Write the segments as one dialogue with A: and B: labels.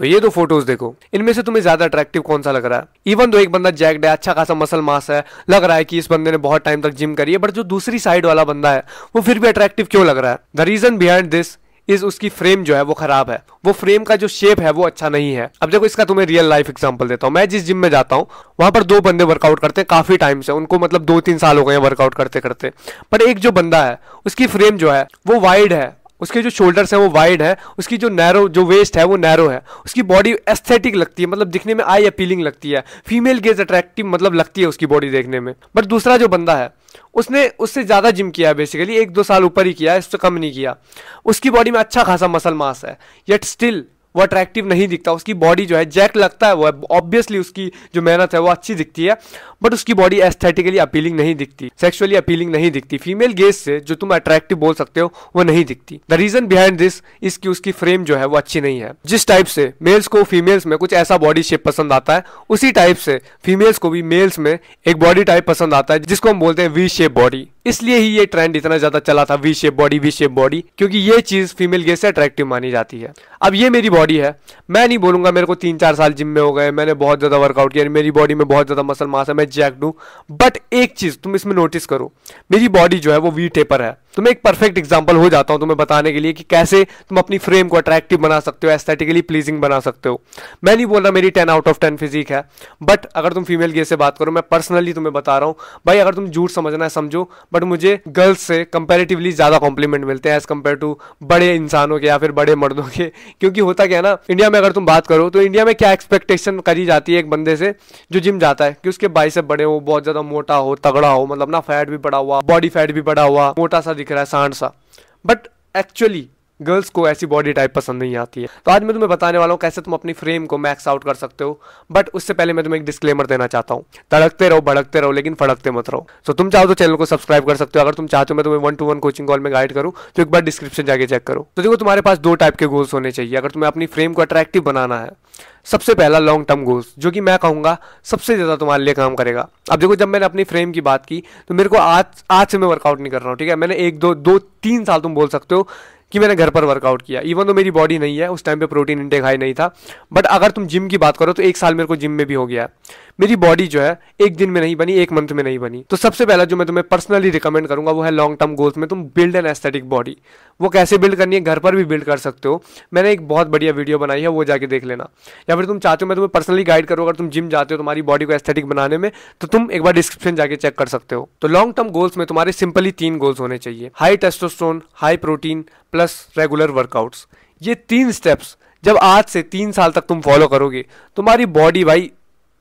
A: तो ये दो फोटोज देखो, इनमें से तुम्हें ज्यादा अट्रैक्टिव कौन सा लग रहा है? इवन दो एक बंदा जैक्ड है, अच्छा खासा मसल मास है, लग रहा है कि इस बंदे ने बहुत टाइम तक जिम करी है, बट जो दूसरी साइड वाला बंदा है वो फिर भी अट्रैक्टिव क्यों लग रहा है? The reason behind this is उसकी फ्रेम जो है वो खराब है, वो फ्रेम का जो शेप है वो अच्छा नहीं है। अब देखो इसका तुम्हें रियल लाइफ एग्जांपल देता हूँ। मैं जिस जिम में जाता हूँ वहां पर दो बंदे वर्कआउट करते हैं काफी टाइम से, उनको मतलब 2-3 साल हो गए हैं वर्कआउट करते करते। पर एक जो बंदा है उसकी फ्रेम जो है वो वाइड है, उसके जो शोल्डर्स हैं वो वाइड है, उसकी जो नैरो जो वेस्ट है वो नैरो है, उसकी बॉडी एस्थेटिक लगती है, मतलब दिखने में आई अपीलिंग लगती है, फीमेल गेज अट्रैक्टिव मतलब लगती है उसकी बॉडी देखने में। बट दूसरा जो बंदा है उसने उससे ज्यादा जिम किया है, बेसिकली 1-2 साल ऊपर ही किया है, इससे कम नहीं किया। उसकी बॉडी में अच्छा खासा मसल मास है, येट स्टिल वो अट्रैक्टिव नहीं दिखता। उसकी बॉडी जो है जैक लगता है, वो ऑब्वियसली उसकी जो मेहनत है वो अच्छी दिखती है, बट उसकी बॉडी एस्थेटिकली अपीलिंग नहीं दिखती, सेक्सुअली अपीलिंग नहीं दिखती, फीमेल गेज से जो तुम अट्रैक्टिव बोल सकते हो वो नहीं दिखती। The reason behind this is कि उसकी फ्रेम जो है वो अच्छी नहीं है। जिस टाइप से मेल्स को फीमेल्स में कुछ ऐसा बॉडी शेप पसंद आता है, उसी टाइप से फीमेल्स को भी मेल्स में एक बॉडी टाइप पसंद आता है जिसको हम बोलते हैं वी शेप बॉडी। इसलिए ही ये ट्रेंड इतना ज्यादा चला था, वी शेप बॉडी, क्योंकि ये चीज फीमेल गेज से अट्रैक्टिव मानी जाती है। अब ये मेरी बॉडी है, मैं नहीं बोलूंगा मेरे को 3-4 साल जिम में हो गए, मैंने बहुत ज्यादा वर्कआउट किया, मेरी बॉडी में बहुत ज्यादा मसल मास है, मैं जैक्ड हूं। बट एक चीज तुम इसमें नोटिस करो, मेरी बॉडी जो है वो वी टेपर है। तो मैं एक परफेक्ट एग्जांपल हो जाता हूं तुम्हें बताने के लिए कि कैसे तुम अपनी फ्रेम को अट्रैक्टिव बना सकते हो, एस्थेटिकली प्लीजिंग बना सकते हो। मैं नहीं बोल रहा मेरी 10 आउट ऑफ 10 फिजिक है, बट अगर तुम फीमेल गेज से बात करो, मैं पर्सनली तुम्हें बता रहा हूं भाई, अगर तुम झूठ समझना है समझो, बट मुझे गर्ल्स से कंपैरेटिवली ज्यादा कॉम्प्लीमेंट मिलते हैं एज कंपेयर टू बड़े इंसानों के या फिर बड़े मर्दों के। क्योंकि होता क्या है ना, इंडिया में अगर तुम बात करो तो इंडिया में क्या एक्सपेक्टेशन करी जाती है एक बंदे से जो जिम जाता है कि उसके बाइसेप बड़े हो, बहुत ज्यादा मोटा हो, तगड़ा हो, मतलब ना फैट भी बढ़ा हुआ, बॉडी फैट भी बढ़ा हुआ, मोटा सा दिख रहा है, सांड सा। बट एक्चुअली गर्ल्स को ऐसी बॉडी टाइप पसंद नहीं आती है। तो आज मैं तुम्हें बताने वाला हूं कैसे तुम अपनी फ्रेम को मैक्स आउट कर सकते हो। बट उससे पहले मैं तुम्हें एक डिस्क्लेमर देना चाहता हूं, तड़कते रहो भड़कते रहो लेकिन फड़कते मत रहो। तो तुम चाहो तो चैनल को सब्सक्राइब कर सकते हो। अगर तुम चाहते हो मैं तुम्हें 1-to-1 कोचिंग कॉल में गाइड करूं तो एक बार डिस्क्रिप्शन जाके चेक करो। तो देखो तुम्हारे पास 2 टाइप के गोल्स होने चाहिए अगर तुम्हें अपनी फ्रेम को अट्रैक्टिव बनाना है। सबसे पहला लॉन्ग टर्म गोल्स, जो कि मैं कहूंगा सबसे ज्यादा तुम्हारे लिए काम करेगा। अब देखो जब मैंने अपनी फ्रेम की बात की तो मेरे को आज से मैं वर्कआउट नहीं कर रहा हूँ, ठीक है। मैंने 1-2-3 साल तुम बोल सकते हो कि मैंने घर पर वर्कआउट किया, इवन तो मेरी बॉडी नहीं है, उस टाइम पे प्रोटीन इंटेक हाई नहीं था। बट अगर तुम जिम की बात करो तो 1 साल मेरे को जिम में भी हो गया। मेरी बॉडी जो है 1 दिन में नहीं बनी, 1 मंथ में नहीं बनी। तो सबसे पहला जो मैं तुम्हें पर्सनली रिकमेंड करूंगा वो है लॉन्ग टर्म गोल्स में तुम बिल्ड एन एस्थेटिक बॉडी। वो कैसे बिल्ड करनी है, घर पर भी बिल्ड कर सकते हो, मैंने एक बहुत बढ़िया वीडियो बनाई है, वो जाके देख लेना। या फिर तुम चाहते हो मैं तुम्हें पर्सनली गाइड करूँ, अगर तुम जिम जाते हो तुम्हारी बॉडी को एस्थेटिक बनाने में, तो तुम एक बार डिस्क्रिप्शन जाके चेक कर सकते हो। तो लॉन्ग टर्म गोल्स में तुम्हारे सिंपली 3 गोल्स होने चाहिए, high testosterone, high protein plus regular workouts. ये 3 स्टेप्स जब आज से 3 साल तक तुम फॉलो करोगे, तुम्हारी बॉडी भाई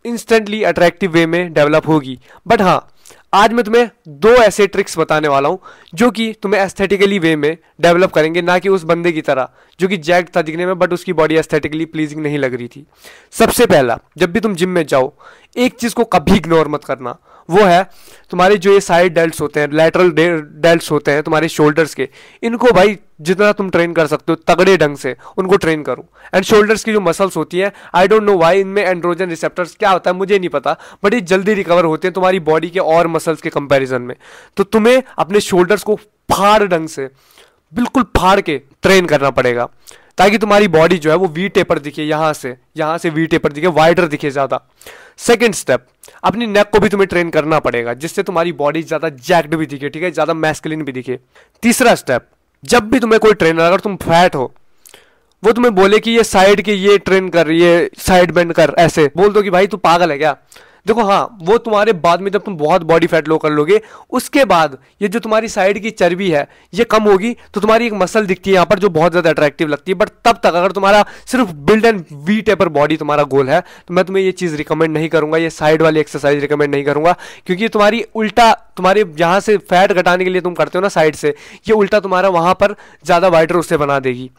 A: इंस्टेंटली अट्रैक्टिव वे में डेवलप होगी। बट हाँ, आज मैं तुम्हें 2 ऐसे ट्रिक्स बताने वाला हूं जो कि तुम्हें एस्थेटिकली वे में डेवलप करेंगे, ना कि उस बंदे की तरह जो कि जैक्ड था दिखने में बट उसकी बॉडी एस्थेटिकली प्लीजिंग नहीं लग रही थी। सबसे पहला, जब भी तुम जिम में जाओ एक चीज को कभी इग्नोर मत करना, वो है तुम्हारे जो ये साइड डेल्ट्स होते हैं, लैटरल डेल्ट्स होते हैं तुम्हारे शोल्डर्स के, इनको भाई जितना तुम ट्रेन कर सकते हो तगड़े ढंग से उनको ट्रेन करो। एंड शोल्डर्स की जो मसल्स होती हैं, आई डोंट नो व्हाई इनमें एंड्रोजन रिसेप्टर्स क्या होता है मुझे नहीं पता, बट ये जल्दी रिकवर होते हैं तुम्हारी बॉडी के और मसल्स के कंपैरिजन में। तो तुम्हें अपने शोल्डर्स को फाड़ ढंग से, बिल्कुल फाड़ के ट्रेन करना पड़ेगा ताकि तुम्हारी बॉडी जो है वो वी टेपर दिखे, यहां से वी टेपर दिखे, वाइडर दिखे ज्यादा। सेकंड स्टेप, अपनी नेक को भी तुम्हें ट्रेन करना पड़ेगा जिससे तुम्हारी बॉडी ज्यादा जैक्ड भी दिखे, ठीक है, ज्यादा मैस्कुलिन भी दिखे। तीसरा स्टेप, जब भी तुम्हें कोई ट्रेनर, अगर तुम फैट हो, वो तुम्हें बोले कि ये साइड के ये ट्रेन कर, ये साइड बेंड कर, ऐसे बोल दो कि भाई तू पागल है क्या। देखो हाँ, वो तुम्हारे बाद में जब तुम बहुत बॉडी फैट लो कर लोगे, उसके बाद ये जो तुम्हारी साइड की चर्बी है ये कम होगी, तो तुम्हारी एक मसल दिखती है यहाँ पर जो बहुत ज्यादा अट्रैक्टिव लगती है। बट तब तक अगर तुम्हारा सिर्फ build and we taper body तुम्हारा गोल है तो मैं तुम्हें ये चीज रिकमेंड नहीं करूंगा, ये साइड वाली एक्सरसाइज रिकमेंड नहीं करूंगा, क्योंकि तुम्हारी उल्टा, तुम्हारे यहाँ से फैट घटाने के लिए तुम करते हो ना साइड से, ये उल्टा तुम्हारा वहां पर ज्यादा वाइडर उससे बना देगी,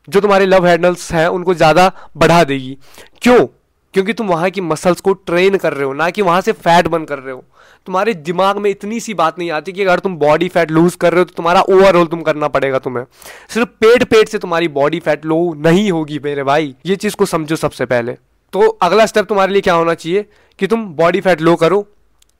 A: जो तुम्हारे लव हैंडल्स हैं उनको ज्यादा बढ़ा देगी। क्यों? क्योंकि तुम वहां की मसल्स को ट्रेन कर रहे हो, ना कि वहां से फैट बर्न कर रहे हो। तुम्हारे दिमाग में इतनी सी बात नहीं आती कि अगर तुम बॉडी फैट लूज कर रहे हो तो तुम्हारा ओवरऑल तुम करना पड़ेगा। तुम्हें सिर्फ पेट से तुम्हारी बॉडी फैट लो नहीं होगी मेरे भाई, ये चीज को समझो सबसे पहले। तो अगला स्टेप तुम्हारे लिए क्या होना चाहिए कि तुम बॉडी फैट लो करो,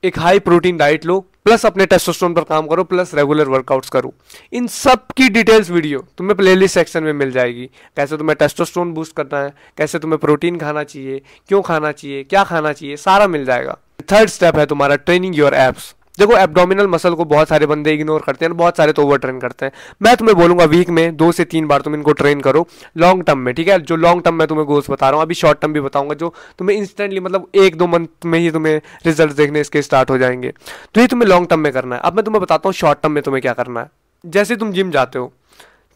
A: एक हाई प्रोटीन डाइट लो, प्लस अपने टेस्टोस्टेरोन पर काम करो, प्लस रेगुलर वर्कआउट्स करो। इन सब की डिटेल्स वीडियो तुम्हें प्लेलिस्ट सेक्शन में मिल जाएगी। कैसे तुम्हें टेस्टोस्टेरोन बूस्ट करना है, कैसे तुम्हें प्रोटीन खाना चाहिए, क्यों खाना चाहिए, क्या खाना चाहिए, सारा मिल जाएगा। थर्ड स्टेप है तुम्हारा ट्रेनिंग योर एब्स। देखो एब्डोमिनल मसल को बहुत सारे बंदे इग्नोर करते हैं, बहुत सारे तो ओवर ट्रेन करते हैं। मैं तुम्हें बोलूंगा वीक में 2 से 3 बार तुम इनको ट्रेन करो लॉन्ग टर्म में, ठीक है। जो लॉन्ग टर्म में तुम्हें गोल्स बता रहा हूँ, अभी शॉर्ट टर्म भी बताऊंगा जो तुम्हें इंस्टेंटली मतलब 1-2 मंथ में ही तुम्हें रिजल्ट देखने इसके स्टार्ट हो जाएंगे। तो ये तुम्हें लॉन्ग टर्म में करना है। अब मैं तुम्हें बताता हूँ शॉर्ट टर्म में तुम्हें क्या करना है। जैसे तुम जिम जाते हो,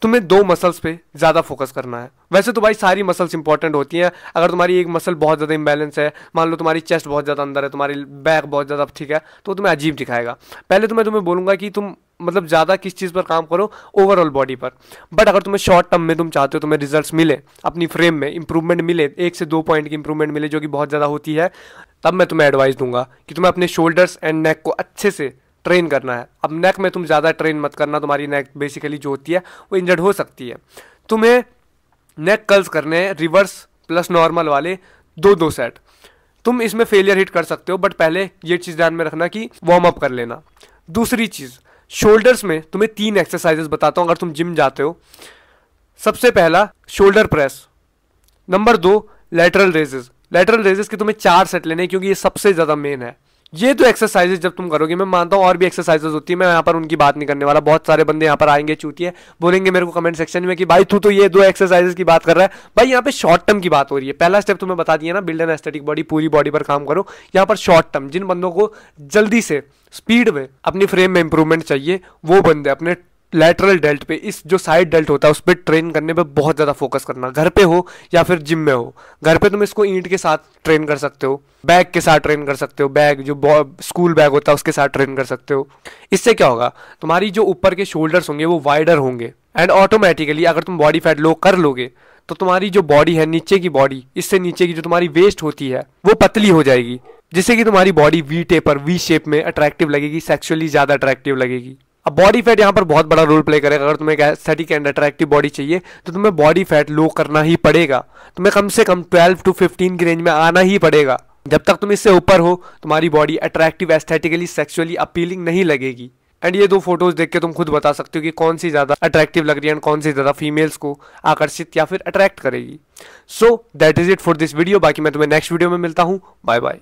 A: तुम्हें 2 मसल्स पे ज़्यादा फोकस करना है। वैसे तो भाई सारी मसल्स इंपॉर्टेंट होती हैं। अगर तुम्हारी एक मसल बहुत ज़्यादा इंबैलेंस है, मान लो तुम्हारी चेस्ट बहुत ज़्यादा अंदर है, तुम्हारी बैक बहुत ज़्यादा ठीक है, तो तुम्हें अजीब दिखाएगा। पहले तो मैं तुम्हें बोलूँगा कि तुम मतलब ज़्यादा किस चीज़ पर काम करो, ओवरऑल बॉडी पर। बट अगर तुम्हें शॉर्ट टर्म में तुम चाहते हो तुम्हें रिजल्ट्स मिले, अपनी फ्रेम में इंप्रूवमेंट मिले, 1 से 2 पॉइंट की इंप्रूवमेंट मिले जो कि बहुत ज़्यादा होती है, तब मैं तुम्हें एडवाइस दूंगा कि तुम्हें अपने शोल्डर्स एंड नेक को अच्छे से ट्रेन करना है। अब नेक में तुम ज़्यादा ट्रेन मत करना, तुम्हारी नेक बेसिकली जो होती है वो इंजर्ड हो सकती है। तुम्हें नेक कर्ल्स करने हैं रिवर्स प्लस नॉर्मल वाले 2-2 सेट। तुम इसमें फेलियर हिट कर सकते हो, बट पहले ये चीज़ ध्यान में रखना कि वार्म अप कर लेना। दूसरी चीज़, शोल्डर्स में तुम्हें 3 एक्सरसाइजेस बताता हूँ अगर तुम जिम जाते हो। सबसे पहला shoulder press, number 2 lateral raises. Lateral raises के तुम्हें 4 सेट लेने क्योंकि ये सबसे ज़्यादा मेन है। ये 2 एक्सरसाइजेज जब तुम करोगे, मैं मानता हूँ और भी एक्सरसाइजेज होती है, मैं यहाँ पर उनकी बात नहीं करने वाला। बहुत सारे बंदे यहाँ पर आएंगे चूतिए, बोलेंगे मेरे को कमेंट सेक्शन में कि भाई तू तो ये 2 एक्सरसाइजेज की बात कर रहा है। भाई यहाँ पे शॉर्ट टर्म की बात हो रही है। पहला स्टेप तुम्हें बता दिया ना, बिल्ड एन एस्थेटिक बॉडी, पूरी बॉडी पर काम करो। यहाँ पर शॉर्ट टर्म, जिन बंदों को जल्दी से स्पीड में अपनी फ्रेम में इंप्रूवमेंट चाहिए, वो बंदे अपने लैटरल डेल्ट पे, इस जो साइड डेल्ट होता है उस पर ट्रेन करने पे बहुत ज़्यादा फोकस करना। घर पे हो या फिर जिम में हो, घर पे तुम इसको ईंट के साथ ट्रेन कर सकते हो, बैग के साथ ट्रेन कर सकते हो, बैग जो स्कूल बैग होता है उसके साथ ट्रेन कर सकते हो। इससे क्या होगा, तुम्हारी जो ऊपर के शोल्डर्स होंगे वो वाइडर होंगे एंड ऑटोमेटिकली अगर तुम बॉडी फैट लो कर लोगे तो तुम्हारी जो बॉडी है, नीचे की बॉडी, इससे नीचे की जो तुम्हारी वेस्ट होती है वो पतली हो जाएगी, जिससे कि तुम्हारी body we taper, V shape में अट्रैक्टिव लगेगी, सेक्सुअली ज़्यादा अट्रैक्टिव लगेगी। अब बॉडी फैट यहाँ पर बहुत बड़ा रोल प्ले करेगा। अगर तुम्हें एस्थेटिक एंड अट्रैक्टिव बॉडी चाहिए तो तुम्हें बॉडी फैट लो करना ही पड़ेगा। तुम्हें कम से कम 12 to 15 की रेंज में आना ही पड़ेगा। जब तक तुम इससे ऊपर हो तुम्हारी body attractive, aesthetically, sexually appealing नहीं लगेगी। एंड ये 2 फोटोज देख के तुम खुद बता सकते हो कि कौन सी ज़्यादा अट्रैक्टिव लग रही है एंड कौन सी ज़्यादा फीमेल्स को आकर्षित या फिर अट्रैक्ट करेगी। So that is it for this video. बाकी मैं तुम्हें नेक्स्ट वीडियो में मिलता हूँ। Bye bye.